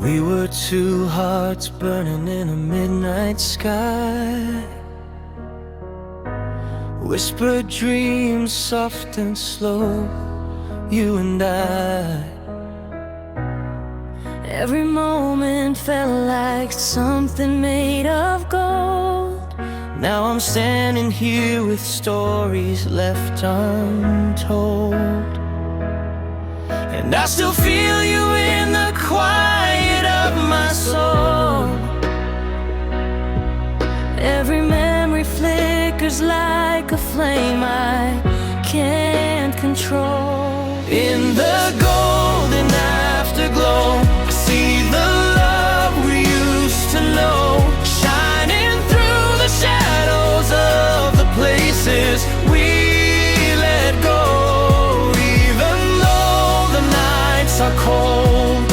We were two hearts burning in a midnight sky, whispered dreams soft and slow, you and I. Every moment felt like something made of gold. Now I'm standing here with stories left untold, and I still feel you in the quiet of my soul. Every memory flickers like a flame I can't control. In the golden afterglow, I see the love we used to know, shining through the shadows of the places we let go. Even though the nights are cold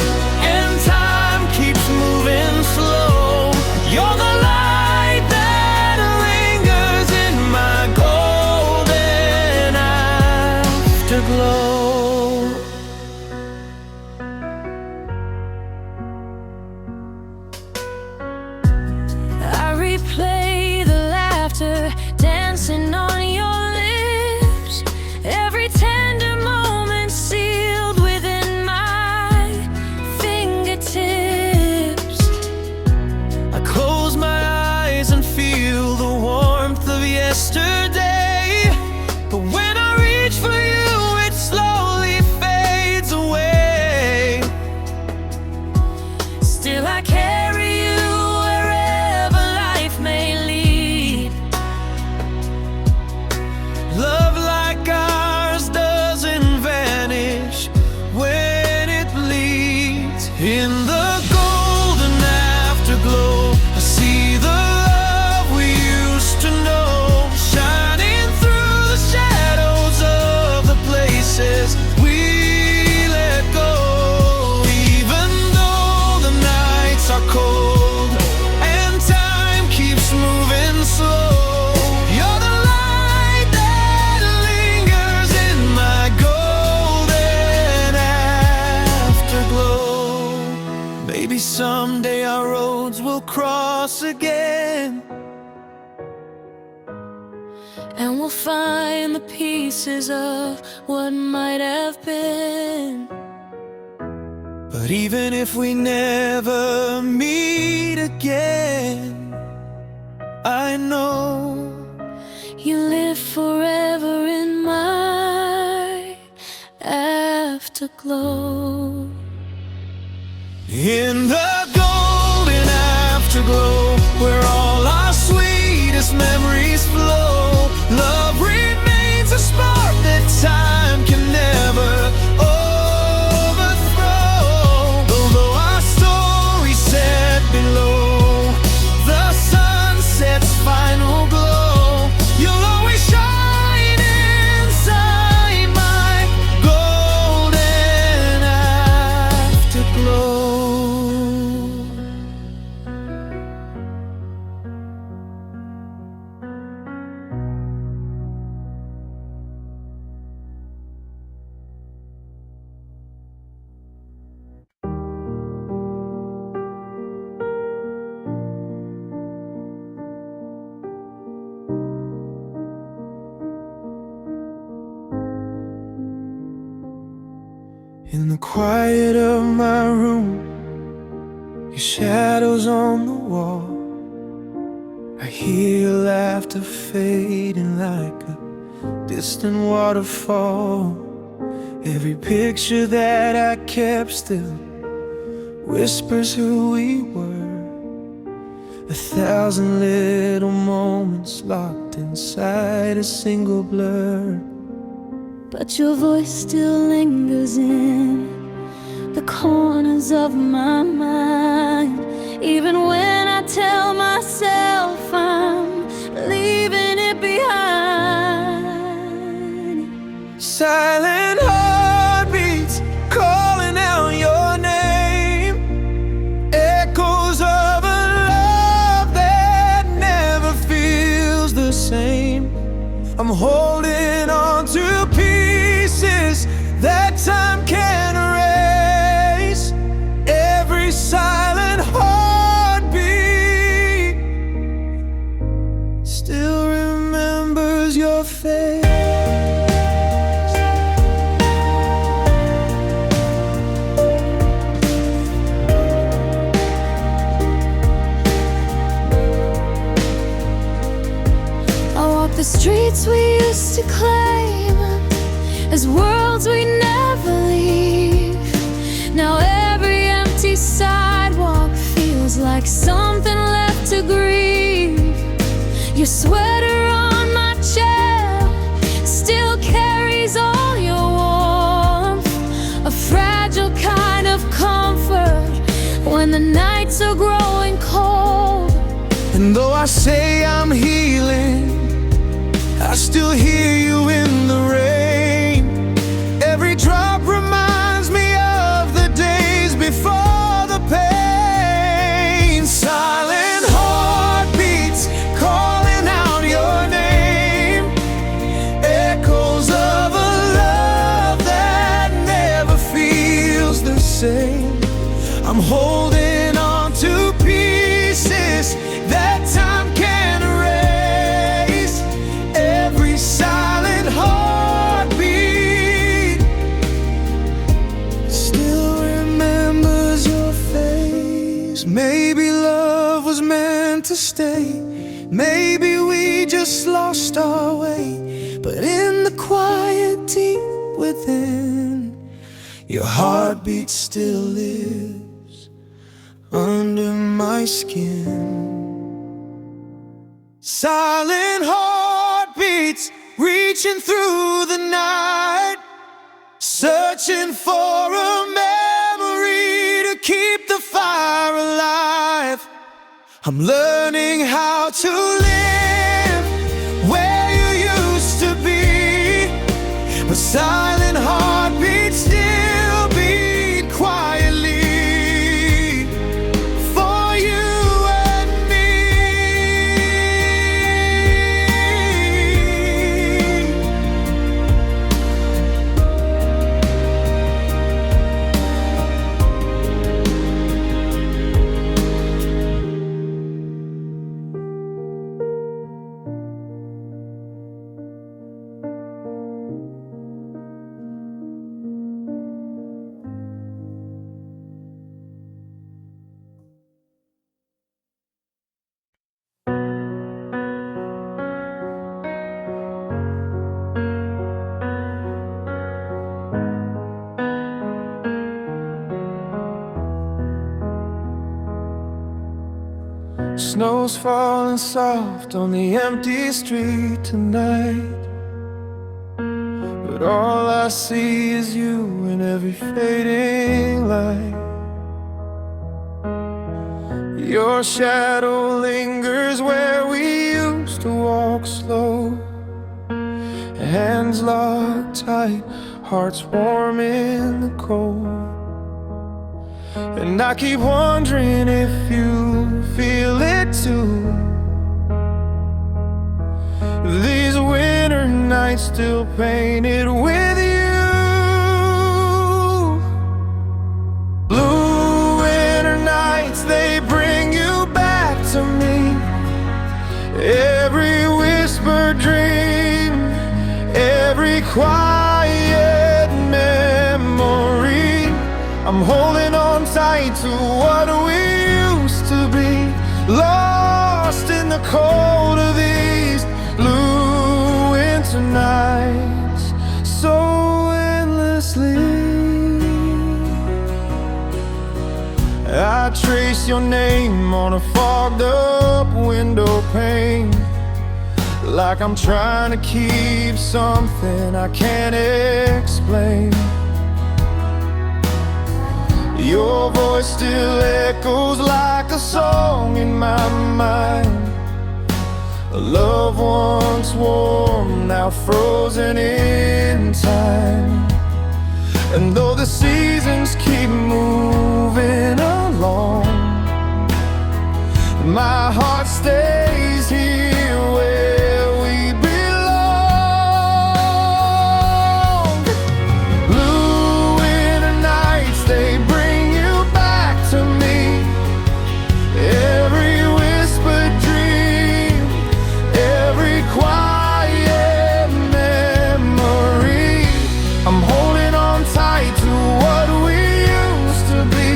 and time keeps moving slow, you're the light that lingers in my golden afterglow. I replay the laughter dancing on your lips, every tender moment sealed within my fingertips. I close my eyes and feel the warmth of yesterday, but when I reach for you, it slowly fades away. Still I carry you wherever life may lead. Love like ours doesn't vanish when it bleeds. In the golden afterglow, I see the love we used to know, shining through the shadows of the places we let go. Even though the nights are cold and time keeps moving slow, you're the light that lingers in my golden afterglow. Maybe someday our roads will cross again, And we'll find the pieces of what might have been. but even if we never meet again, I know You live forever in my afterglow. in the golden afterglow, where all our sweetest memories flow, love remains a spark that time can never overthrow. Although our story set below the sunset's final glow, you'll always shine inside my golden afterglow. In the quiet of my room, your shadow's on the wall. I hear your laughter fading like a distant waterfall. Every picture that I kept still whispers who we were, 1,000 little moments locked inside a single blur. But your voice still lingers in the corners of my mind, even when I tell myself I'm leaving it behind. Silent heartbeats calling out your name, echoes of a love that never feels the same. I'm holding on to pieces that time can't erase. Every sigh to claim as worlds we never leave. Now every empty sidewalk feels like something left to grieve. Your sweater on my chair still carries all your warmth, a fragile kind of comfort when the nights are growing cold. And though I say I'm healing, I still hear you in the rain. Every drop reminds me of the days before the pain. Silent heartbeats calling out your name, echoes of a love that never feels the same. I'm holding on to pieces that time can't erase. Every silent heartbeat still remembers your face. Maybe love was meant to stay, maybe we just lost our way. But in the quiet deep within, your heartbeat still lives under my skin. Silent heartbeats reaching through the night, searching for a memory to keep the fire alive. I'm learning how to live where you used to be, but silent heartbeats still beat quietly for you and me. Snow's falling soft on the empty street tonight, but all I see is you in every fading light. Your shadow lingers where we used to walk slow, hands locked tight, hearts warm in the cold. And I keep wondering if you feel it too. These winter nights still painted with you. Blue winter nights, they bring you back to me. Every whispered dream, every quiet memory. I'm holding on tight to what we used to be, lost in the cold of these blue winter nights, so endlessly. I trace your name on a fogged up window pane, like I'm trying to keep something I can't explain. Your voice still echoes like a song in my mind, a love once warm, now frozen in time. And though the seasons keep moving along, my heart stays here where we belong. Blue winter nights, they bring you back to me. Every whispered dream, every quiet memory. I'm holding on tight to what we used to be,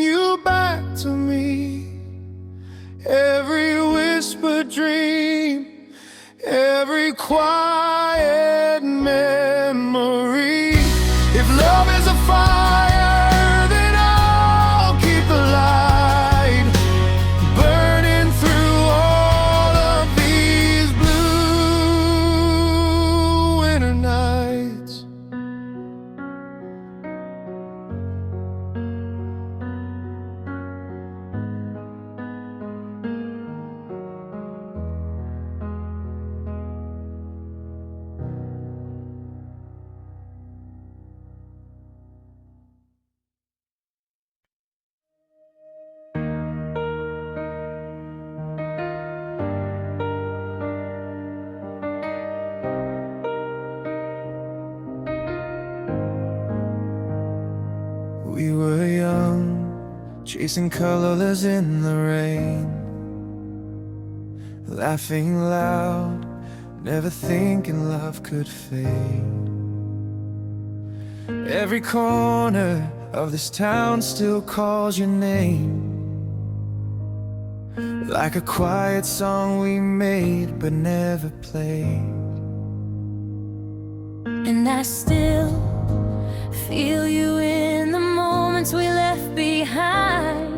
bring you back to me. Every whispered dream, every quiet memory. If love is a fire, then I'll keep the light burning through all of these blue winter nights. We were young, chasing colors in the rain, laughing loud, never thinking love could fade. Every corner of this town still calls your name, like a quiet song we made but never played. And I still feel you in the moments we left behind,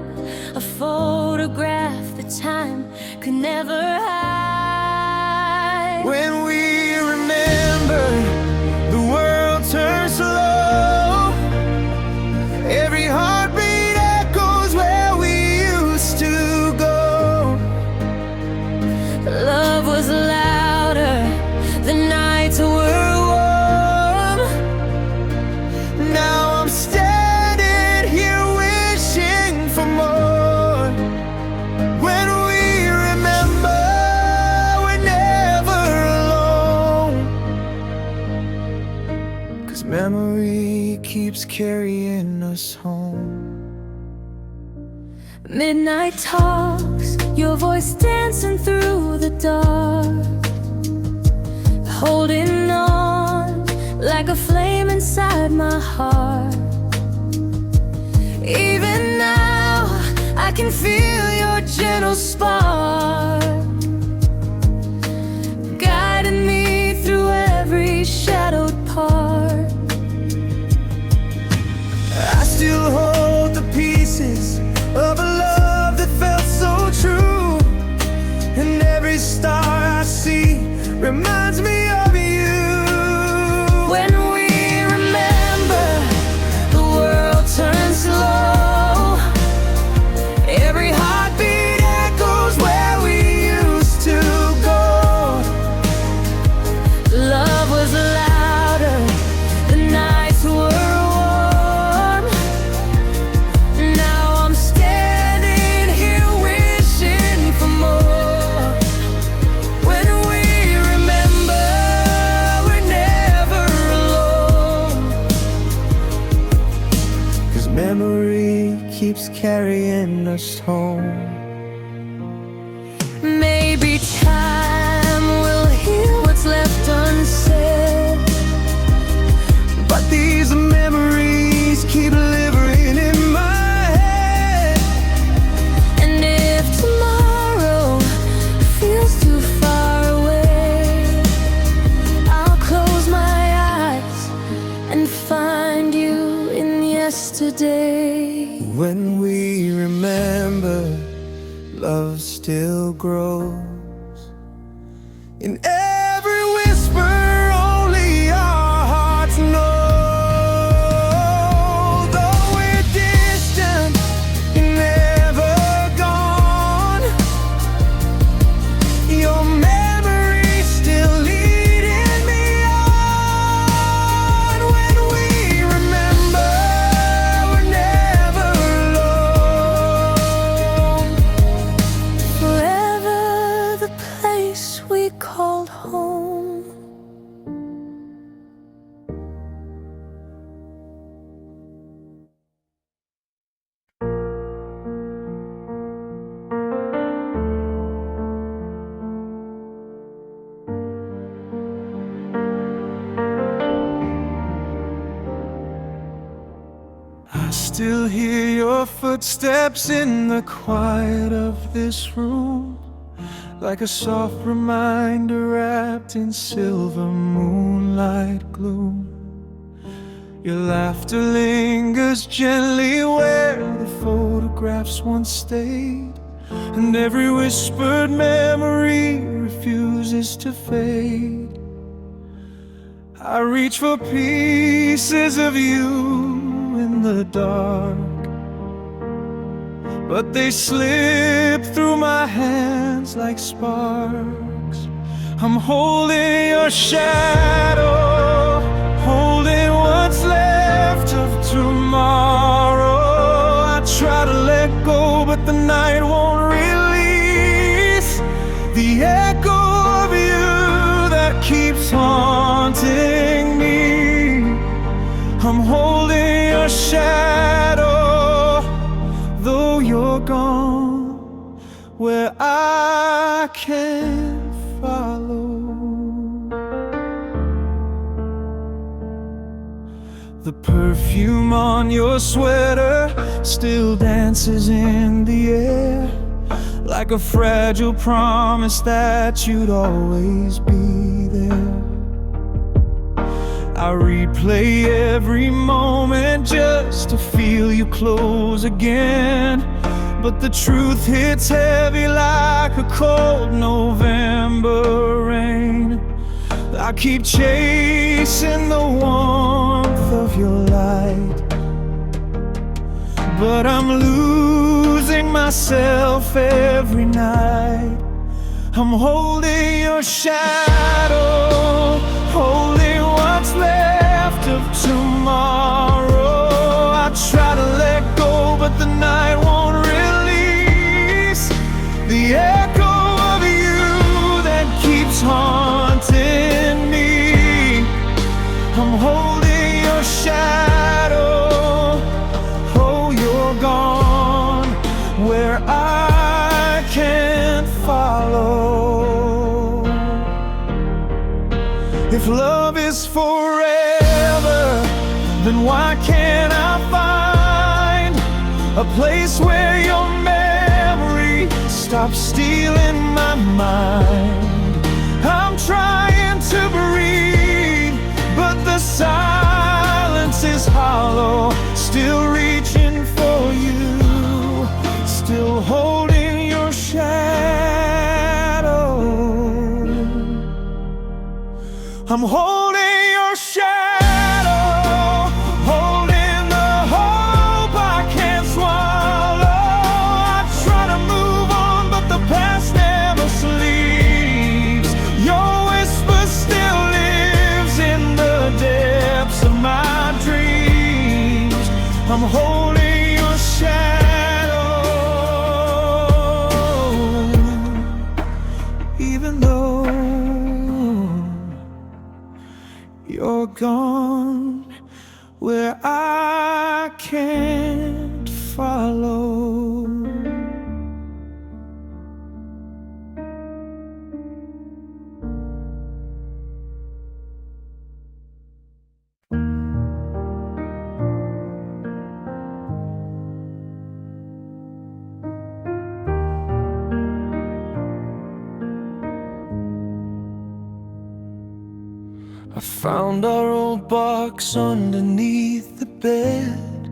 a photograph that time could never hide. When we remember, the world turns slow. Every heartbeat echoes where we used to go. Love was louder, the nights were warm. Now I'm standing here wishing for more. When we remember, we're never alone, 'cause memory keeps carrying us home. Midnight talks, your voice dancing through the dark, holding on like a flame inside my heart. Even now, I can feel your gentle spark, guiding me through every shadowed part. I still hold the pieces of a love that felt so true, and every star I see reminds me of you. When we remember, the world turns slow. Every heartbeat echoes where we used to go. Love was louder, the nights were warm. Now I'm standing here wishing for more. When we remember, we're never alone, 'Cause memory keeps carrying us home. maybe time will heal what's left unsaid. But these memories keep living in my head. And if tomorrow feels too far away, I'll close my eyes and find you in yesterday. When we remember, love still grows in every whisper only our hearts know. Though we're distant, you're never gone. Your memory's still leading me on. When we remember, we're never alone. Forever the place we called home. footsteps in the quiet of this room, like a soft reminder wrapped in silver moonlight gloom. Your laughter lingers gently where the photographs once stayed, and every whispered memory refuses to fade. I reach for pieces of you in the dark, but they slip through my hands like sparks. I'm holding your shadow, holding what's left of tomorrow. I try to let go, but the night won't release the echo of you that keeps haunting me. I'm holding your shadow, though you're gone, where I can't follow. The perfume on your sweater still dances in the air, like a fragile promise that you'd always be there. I replay every moment just to feel you close again, but the truth hits heavy like a cold November rain. I keep chasing the warmth of your light, but I'm losing myself every night. I'm holding your shadow, holding what's left of tomorrow. I try to let go, but the night won't release the echo of you that keeps haunting me. I'm holding your shadow, oh, you're gone, where I can't follow. If love is forever, then why can't I find a place where your memory stops stealing my mind? I'm trying to breathe, but the silence is hollow. Still reaching for you, still holding your shadow. I'm holding your shadow, holding the hope I can't swallow. I try to move on, but the past never sleeps. Your whisper still lives in the depths of my dreams. I'm holding your shadow, even though you're gone, where I can't follow. I found our old box underneath the bed,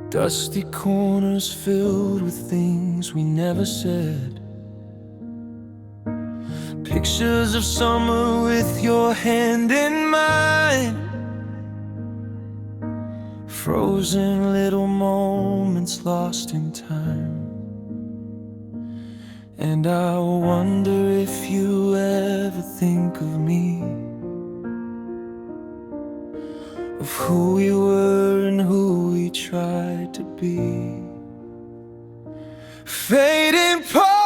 dusty corners filled with things we never said. Pictures of summer with your hand in mine, frozen little moments lost in time. And I wonder if you ever think of me, of who we were and who we tried to be. Fading Polaroids,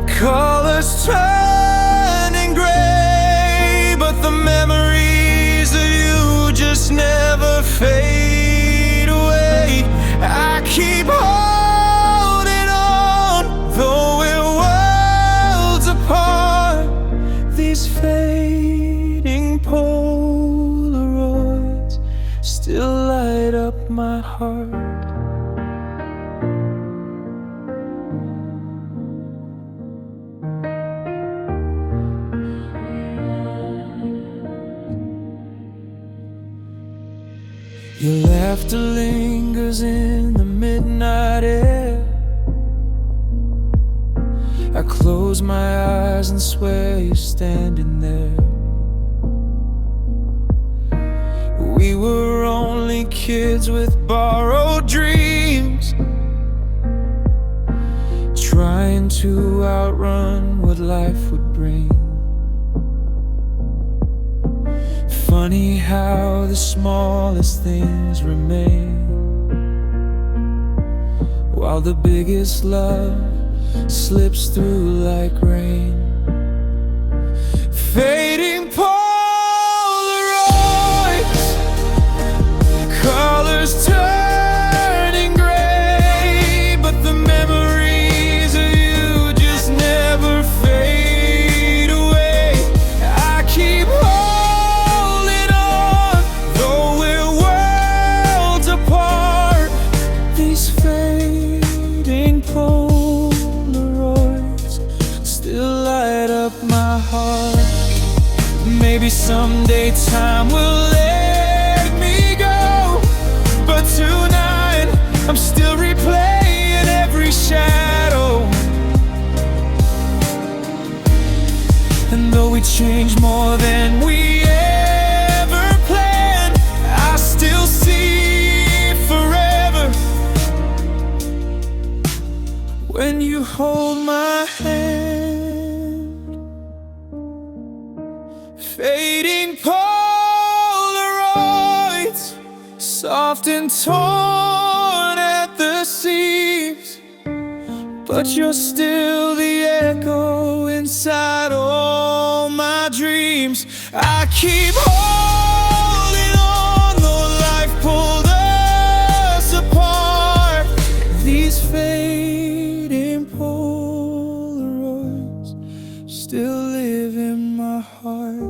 colors turning gray, but the memories of you just never fade away. I keep holding on, though we're worlds apart. These fading Polaroids. still light up my heart. Your laughter lingers in the midnight air. I close my eyes and swear you're standing there. We were only kids with borrowed dreams, trying to outrun what life would bring. Funny how the smallest things remain, while the biggest love slips through like rain. Fading Polaroids, colors turning gray, but the memories of you just never fade away. I keep holding on, though we're worlds apart. These fading Polaroids still light up my heart. Maybe someday time will let me go, but tonight I'm still replaying every shadow. And though we change more than we ever planned, I still see forever when you hold my hand. Fading Polaroids, soft and torn at the seams, but you're still the echo inside all my dreams. I keep holding on, though life pulled us apart. These fading Polaroids still live in my heart.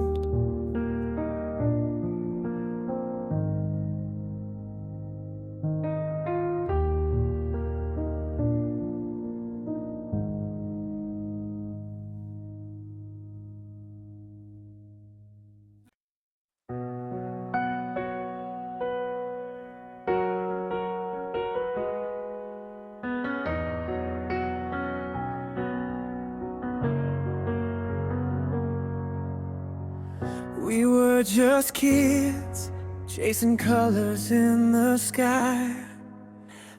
We were just kids, chasing colors in the sky,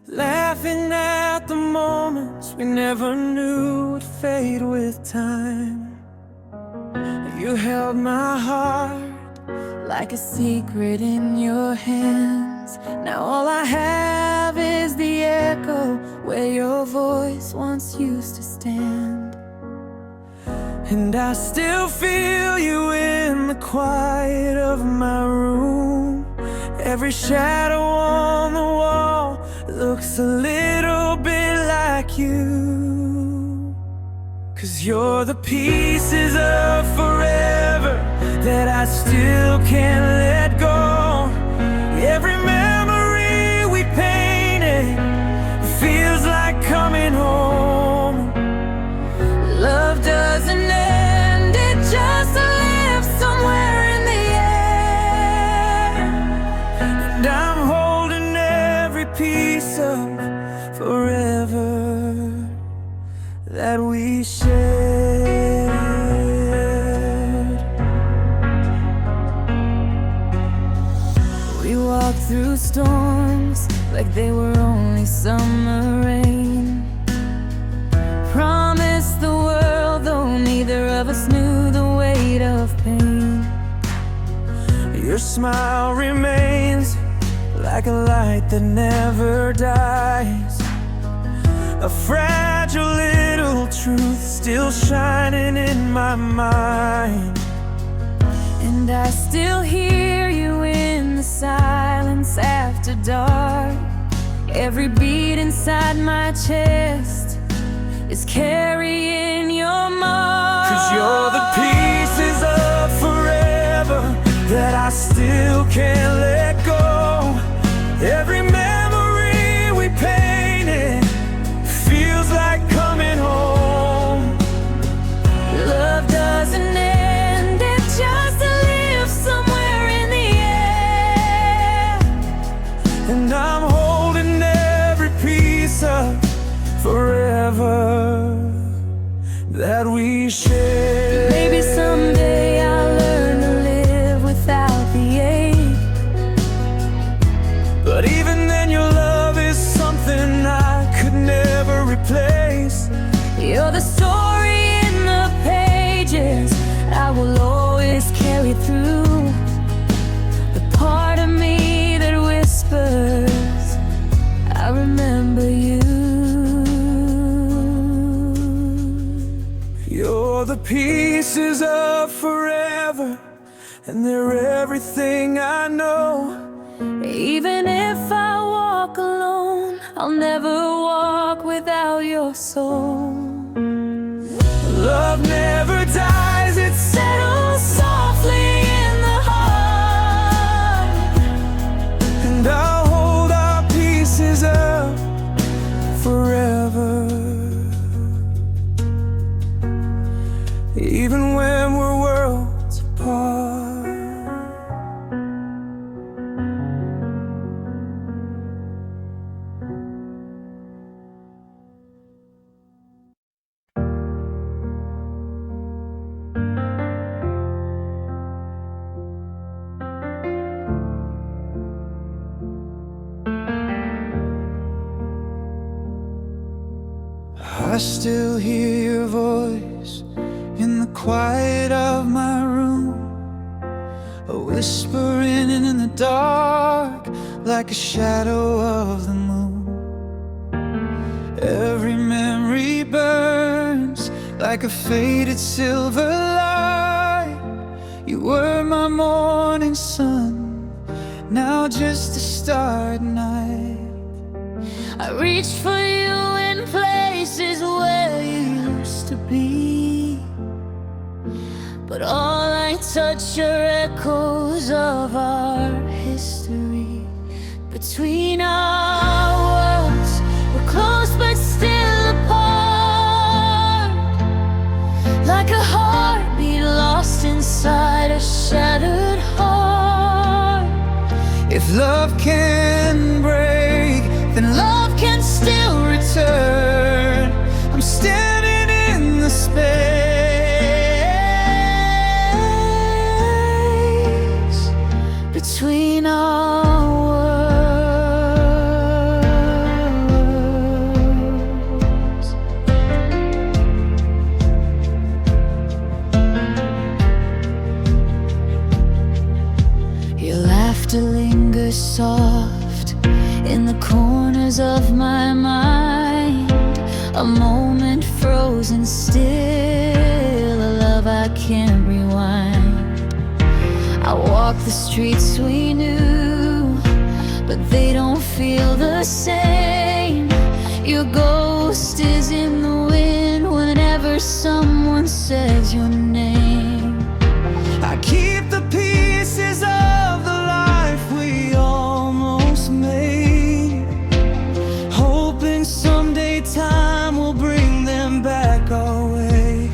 laughing at the moments we never knew would fade with time. You held my heart like a secret in your hands. Now all I have is the echo where your voice once used to stand. And I still feel you in the quiet of my room. Every shadow on the wall looks a little bit like you. 'Cause you're the pieces of forever that I still can't let go. Every memory we painted feels like coming home. Love doesn't end, it just lives somewhere in the air. And I'm holding every piece of forever that we shared. We walked through storms like they were only summer rain. Promised the world, though neither of us knew the weight of pain. Your smile remains like a light that never dies, a fragile little truth still shining in my mind. And I still hear you in the silence after dark. Every beat inside my chest is carrying your mark. 'Cause you're the pieces of forever that I still can't let go. and I'm holding every piece of forever that we share. Maybe someday I'll learn to live without the ache, but even then your love is something I could never replace. you're the story in the pages I will always carry through, the part of me that whispers, I remember you. You're the pieces of forever, and they're everything I know. Even if I walk alone, I'll never walk without your soul. Love never dies, it settles softly in the heart, and I'll hold our pieces up forever, even when we're worlds apart. I still hear your voice in the quiet of my room, a whispering in the dark like a shadow of the moon. Every memory burns like a faded silver light. You were my morning sun, now just a starry night. I reached for you in places where you used to be, but all I touch are echoes of our history. Between our worlds, we're close but still apart, like a heartbeat lost inside a shattered heart. If love can break, then love can still return. I'm standing in the space between our worlds. Your laughter lingers soft in the corners of my mind, a moment frozen still, a love I can't rewind. I walk the streets we knew, but they don't feel the same. Your ghost is in the wind whenever someone says your name. I keep the pieces of the life we almost made, hoping someday time will bring them back our way.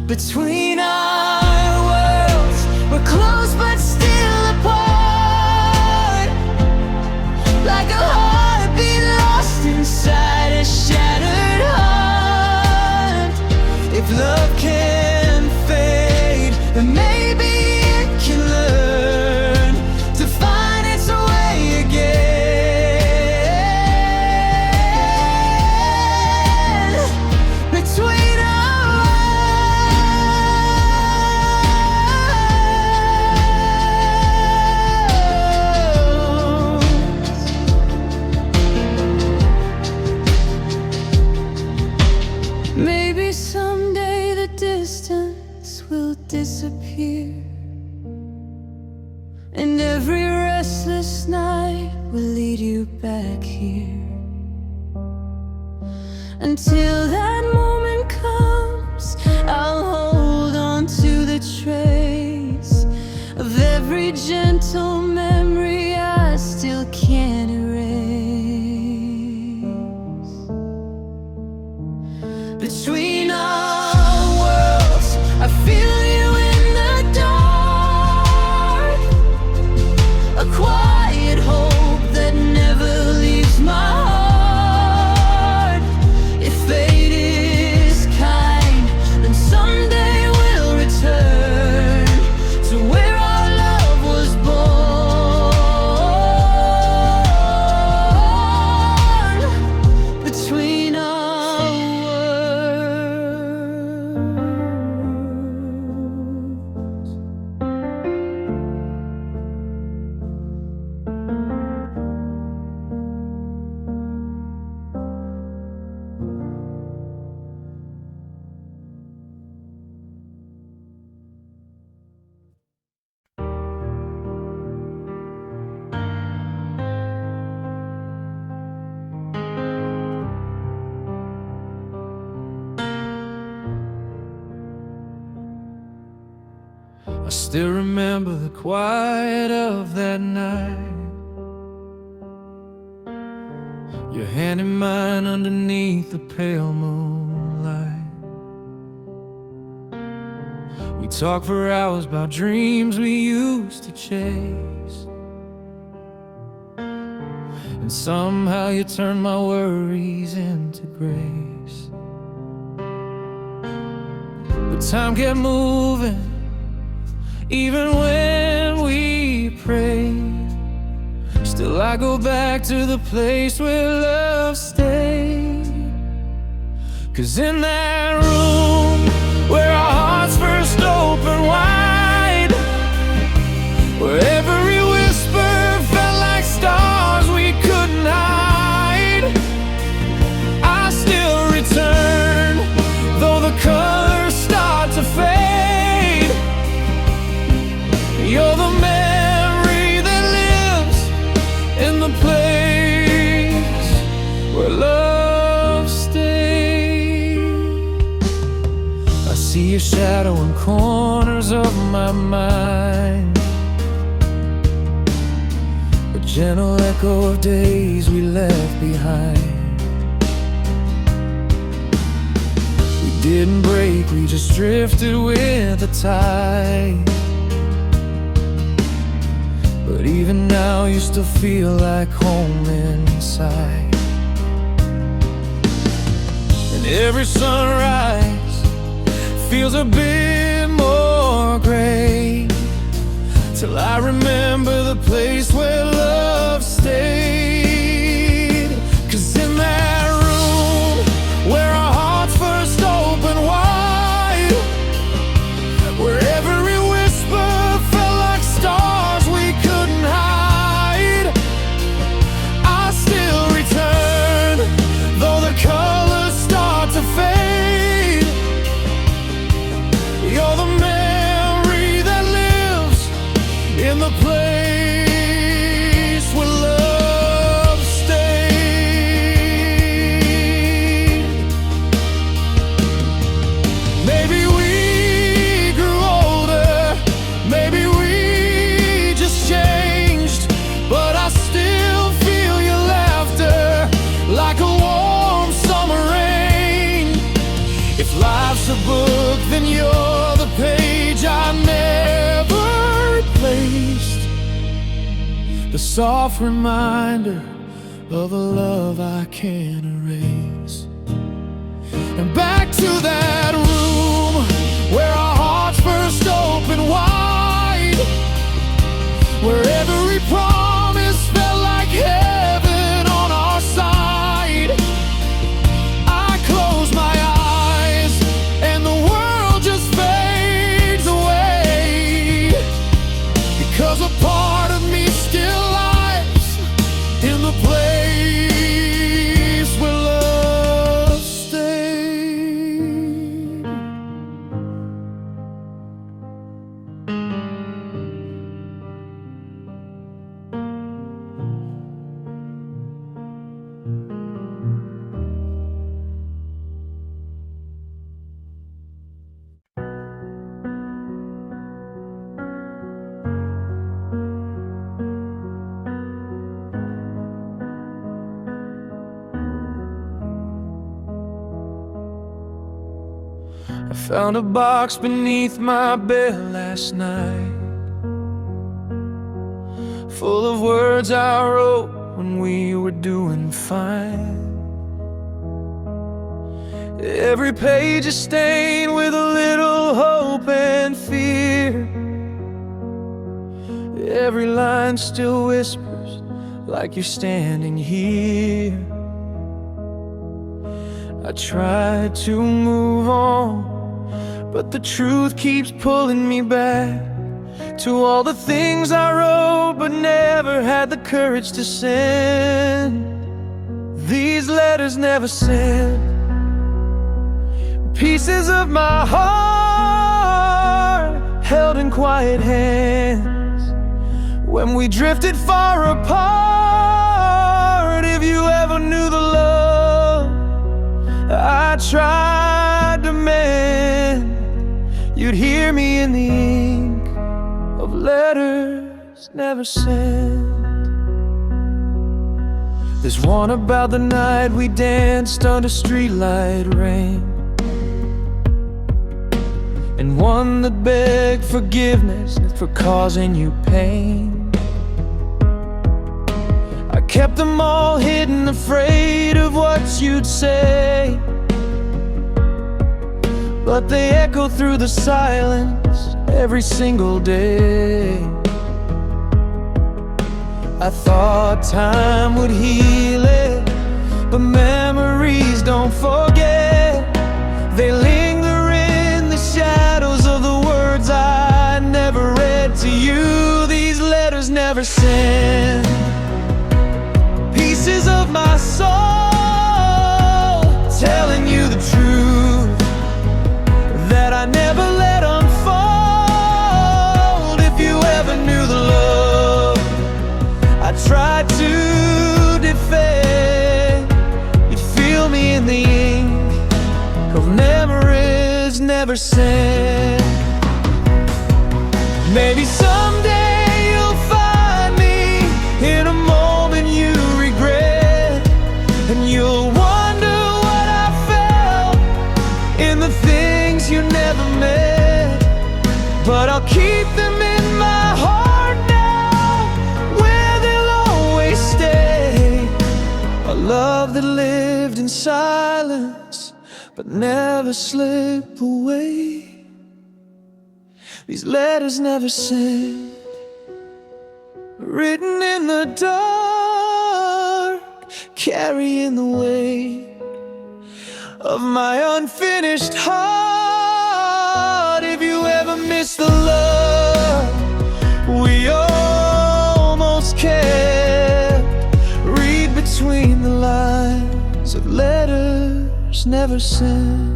Between our worlds, we're close but still apart, like a heartbeat lost inside a shattered heart. If love can fade, then maybe it can learn to find its way again. Between our worlds. Maybe someday the distance will disappear, and every restless night will lead you back here. Until that moment comes, I'll hold on to the trace of every gentle memory I still can't erase. Between our worlds, I feel you in the dark, a quiet hope that still remember the quiet of that night, your hand in mine underneath the pale moonlight. We talked for hours about dreams we used to chase, and somehow you turned my worries into grace. But time kept moving, even when we prayed. Still I go back to the place where love stayed. 'Cause in that room where our hearts first opened wide, where every whisper felt like stars we couldn't hide, I still return, though the colors start to fade. You're the memory that lives in the place where love stayed. I see your shadow in corners of my mind, a gentle echo of days we left behind. We didn't break, we just drifted with the tide. But even now you still feel like home inside. And every sunrise feels a bit more gray, till I remember the place where love stayed. 'Cause in that room where our hearts first opened wide, where every whisper felt like stars we couldn't hide, I still return, though the colors start to fade. You're the memory that lives in the place where love stayed. Maybe we grew older, maybe we just changed, but I still feel your laughter like a warm summer rain. If life's a book, then you're the page I never replaced, the soft reminder of a love I can't erase. And back to that room where our hearts first opened wide, where every promise felt like heaven on our side. I close my eyes and the world just fades away, because a part of me still lies in the place where love stayed. I found a box beneath my bed last night, full of words I wrote when we were doing fine. Every page is stained with a little hope and fear. Every line still whispers like you're standing here. I tried to move on, but the truth keeps pulling me back to all the things I wrote but never had the courage to send. These letters never sent, pieces of my heart held in quiet hands when we drifted far apart. If you ever knew the love I tried to mend, you'd hear me in the ink letters never sent. There's one about the night we danced under streetlight rain, and one that begged forgiveness for causing you pain. I kept them all hidden, afraid of what you'd say, but they echo through the silence every single day. I thought time would heal it, but memories don't forget. They linger in the shadows of the words I never read to you. These letters never sent. Pieces of my soul telling you the truth that I never let unfold. If you ever knew the love I tried to defend, you'd feel me in the ink of memories never sent. Maybe someday you'll find me in a moment you regret, and you'll wonder what I felt in the things you never met. But I'll keep them in my heart now, where they'll always stay. A love that lived in silence but never slip away. These letters never sent, written in the dark, carrying the weight of my unfinished heart. If you ever miss the love we almost kept, read between the lines of letters never sent.